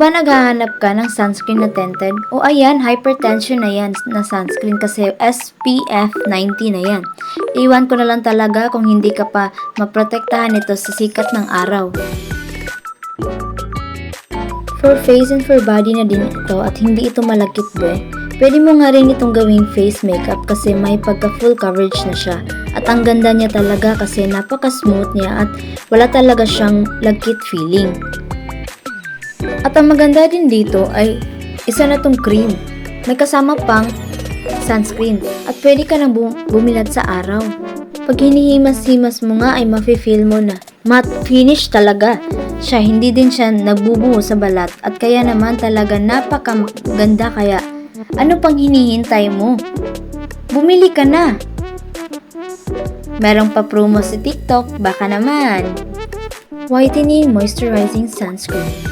Ba naghahanap ka ng sunscreen na tinted? O ayan, hypertension na yan na sunscreen kasi SPF 90 na yan. Iwan ko na lang talaga kung hindi ka pa maprotektahan ito sa sikat ng araw. For face and for body na din ito at hindi ito malagkit be. Pwede mo nga rin itong gawing face makeup kasi may pagka full coverage na siya. At ang ganda niya talaga kasi napaka smooth niya at wala talaga siyang lagkit feeling. At ang maganda din dito ay isa na tong cream. May kasama pang sunscreen at pwede ka nang bumilad sa araw. Pag hinihimas-himas mo nga ay mafe-feel mo na matte finish talaga siya. Hindi din siya nagbubuho sa balat at kaya naman talaga napakaganda. Kaya ano pang hinihintay mo? Bumili ka na! Merong pa promo sa TikTok, baka naman. Whitening Moisturizing Sunscreen.